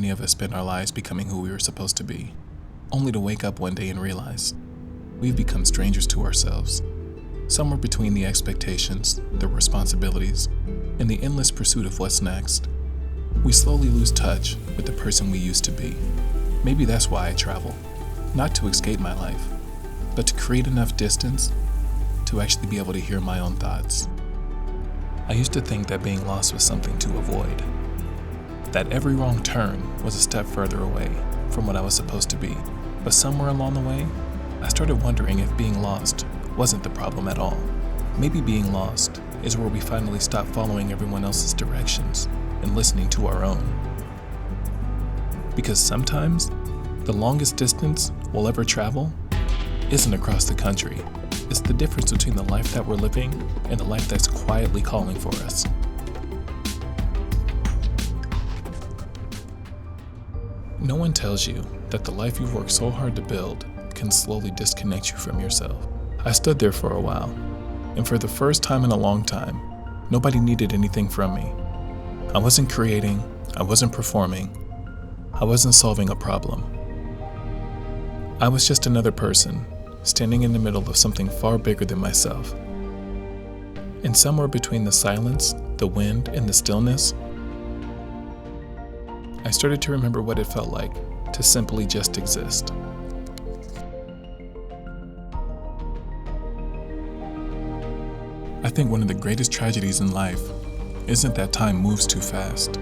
many of us spend our lives becoming who we were supposed to be, only to wake up one day and realize we've become strangers to ourselves, somewhere between the expectations, the responsibilities, and the endless pursuit of what's next. We slowly lose touch with the person we used to be. Maybe that's why I travel, not to escape my life, but to create enough distance to actually be able to hear my own thoughts. I used to think that being lost was something to avoid, that every wrong turn was a step further away from what I was supposed to be. But somewhere along the way, I started wondering if being lost wasn't the problem at all. Maybe being lost is where we finally stop following everyone else's directions and listening to our own. Because sometimes, the longest distance we'll ever travel isn't across the country. It's the difference between the life that we're living and the life that's quietly calling for us. No one tells you that the life you've worked so hard to build can slowly disconnect you from yourself. I stood there for a while, and for the first time in a long time, nobody needed anything from me. I wasn't creating, I wasn't performing, I wasn't solving a problem. I was just another person, standing in the middle of something far bigger than myself. And somewhere between the silence, the wind, and the stillness, I started to remember what it felt like to simply just exist. I think one of the greatest tragedies in life isn't that time moves too fast.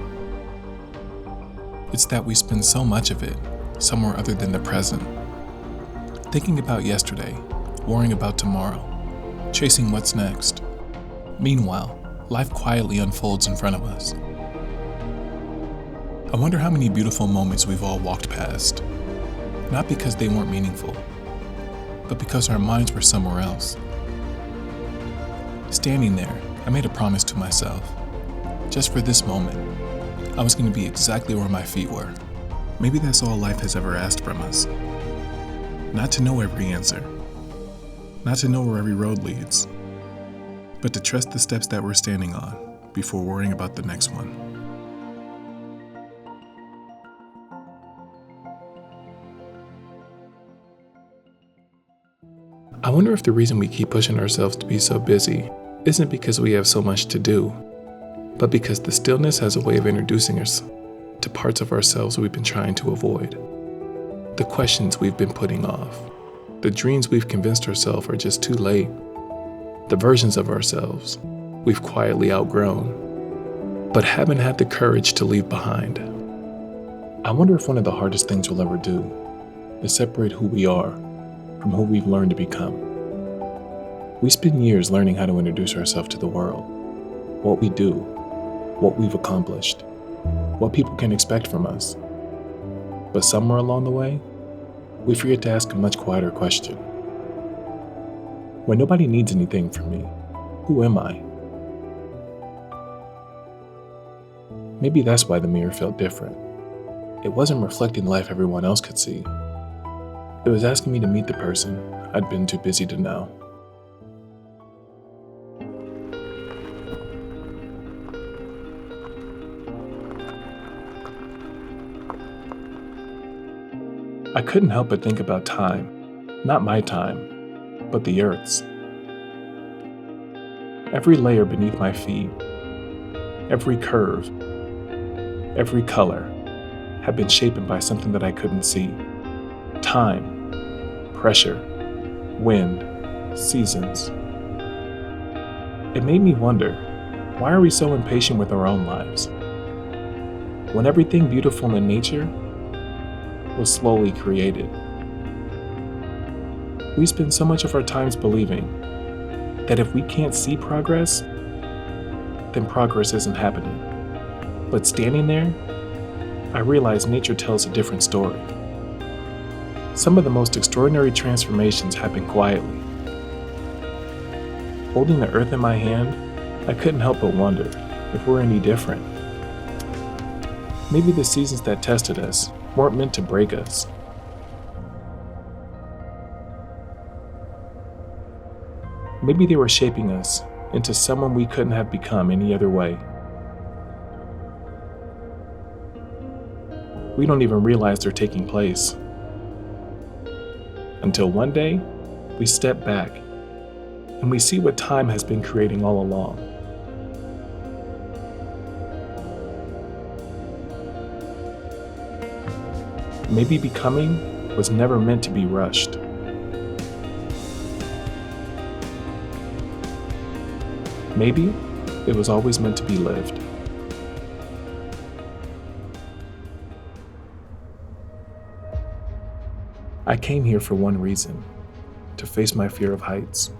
It's that we spend so much of it somewhere other than the present. Thinking about yesterday, worrying about tomorrow, chasing what's next. Meanwhile, life quietly unfolds in front of us. I wonder how many beautiful moments we've all walked past, not because they weren't meaningful, but because our minds were somewhere else. Standing there, I made a promise to myself. Just for this moment, I was going to be exactly where my feet were. Maybe that's all life has ever asked from us. Not to know every answer, not to know where every road leads, but to trust the steps that we're standing on before worrying about the next one. I wonder if the reason we keep pushing ourselves to be so busy isn't because we have so much to do, but because the stillness has a way of introducing us to parts of ourselves we've been trying to avoid. The questions we've been putting off, the dreams we've convinced ourselves are just too late, the versions of ourselves we've quietly outgrown, but haven't had the courage to leave behind. I wonder if one of the hardest things we'll ever do is separate who we are from who we've learned to become. We spend years learning how to introduce ourselves to the world, what we do, what we've accomplished, what people can expect from us. But somewhere along the way, we forget to ask a much quieter question. When nobody needs anything from me, who am I? Maybe that's why the mirror felt different. It wasn't reflecting the life everyone else could see. It was asking me to meet the person I'd been too busy to know. I couldn't help but think about time. Not my time, but the Earth's. Every layer beneath my feet, every curve, every color had been shaped by something that I couldn't see. Time, pressure, wind, seasons. It made me wonder, why are we so impatient with our own lives? When everything beautiful in nature was slowly created. We spend so much of our times believing that if we can't see progress, then progress isn't happening. But standing there, I realized nature tells a different story. Some of the most extraordinary transformations happen quietly. Holding the earth in my hand, I couldn't help but wonder if we're any different. Maybe the seasons that tested us weren't meant to break us. Maybe they were shaping us into someone we couldn't have become any other way. We don't even realize they're taking place. Until one day, we step back and we see what time has been creating all along. Maybe becoming was never meant to be rushed. Maybe it was always meant to be lived. I came here for one reason, to face my fear of heights.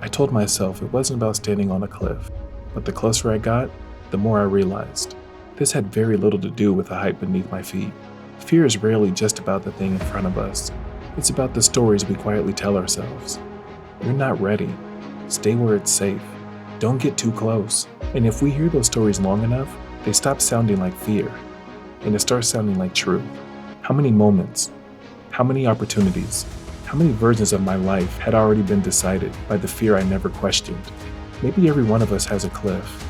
I told myself it wasn't about standing on a cliff, but the closer I got, the more I realized this had very little to do with the height beneath my feet. Fear is rarely just about the thing in front of us. It's about the stories we quietly tell ourselves. You're not ready. Stay where it's safe. Don't get too close. And if we hear those stories long enough, they stop sounding like fear, and it starts sounding like truth. How many moments, how many opportunities, how many versions of my life had already been decided by the fear I never questioned? Maybe every one of us has a cliff.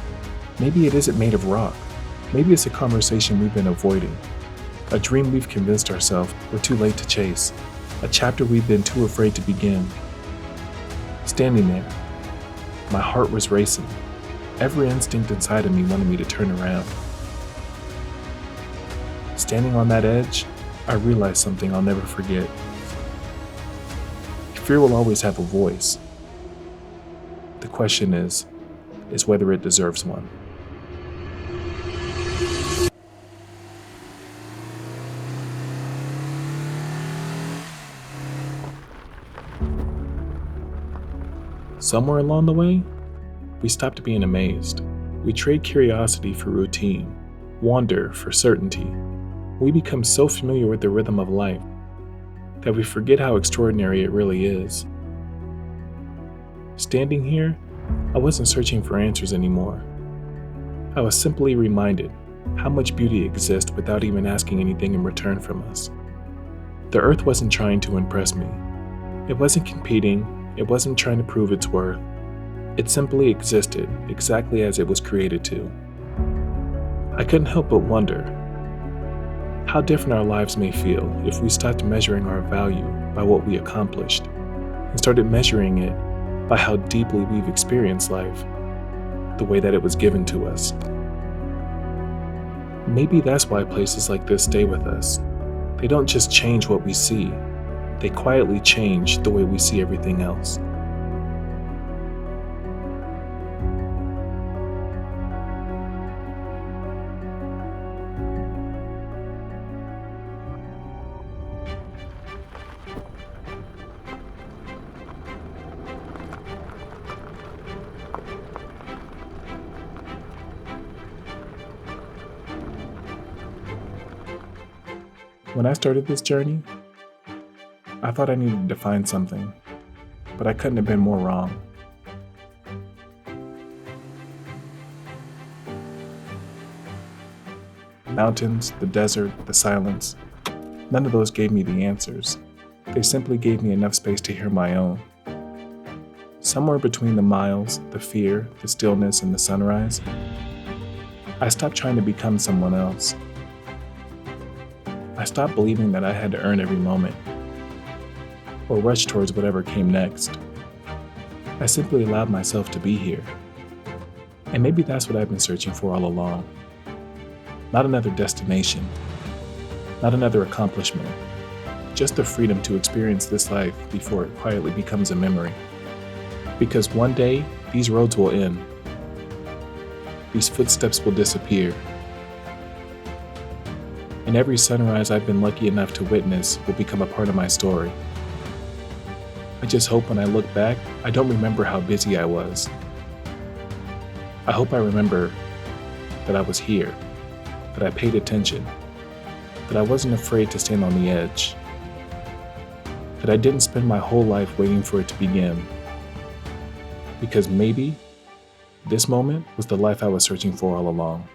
Maybe it isn't made of rock. Maybe it's a conversation we've been avoiding, a dream we've convinced ourselves we're too late to chase, a chapter we've been too afraid to begin. Standing there, my heart was racing. Every instinct inside of me wanted me to turn around. Standing on that edge, I realized something I'll never forget. Fear will always have a voice. The question is whether it deserves one. Somewhere along the way, we stopped being amazed. We trade curiosity for routine, wonder for certainty. We become so familiar with the rhythm of life that we forget how extraordinary it really is. Standing here, I wasn't searching for answers anymore. I was simply reminded how much beauty exists without even asking anything in return from us. The earth wasn't trying to impress me. It wasn't competing. It wasn't trying to prove its worth. It simply existed exactly as it was created to. I couldn't help but wonder how different our lives may feel if we stopped measuring our value by what we accomplished and started measuring it by how deeply we've experienced life, the way that it was given to us. Maybe that's why places like this stay with us. They don't just change what we see, they quietly change the way we see everything else. When I started this journey, I thought I needed to find something, but I couldn't have been more wrong. Mountains, the desert, the silence, none of those gave me the answers. They simply gave me enough space to hear my own. Somewhere between the miles, the fear, the stillness, and the sunrise, I stopped trying to become someone else. I stopped believing that I had to earn every moment or rush towards whatever came next. I simply allowed myself to be here. And maybe that's what I've been searching for all along. Not another destination, not another accomplishment, just the freedom to experience this life before it quietly becomes a memory. Because one day, these roads will end. These footsteps will disappear. And every sunrise I've been lucky enough to witness will become a part of my story. I just hope when I look back, I don't remember how busy I was. I hope I remember that I was here, that I paid attention, that I wasn't afraid to stand on the edge, that I didn't spend my whole life waiting for it to begin. Because maybe this moment was the life I was searching for all along.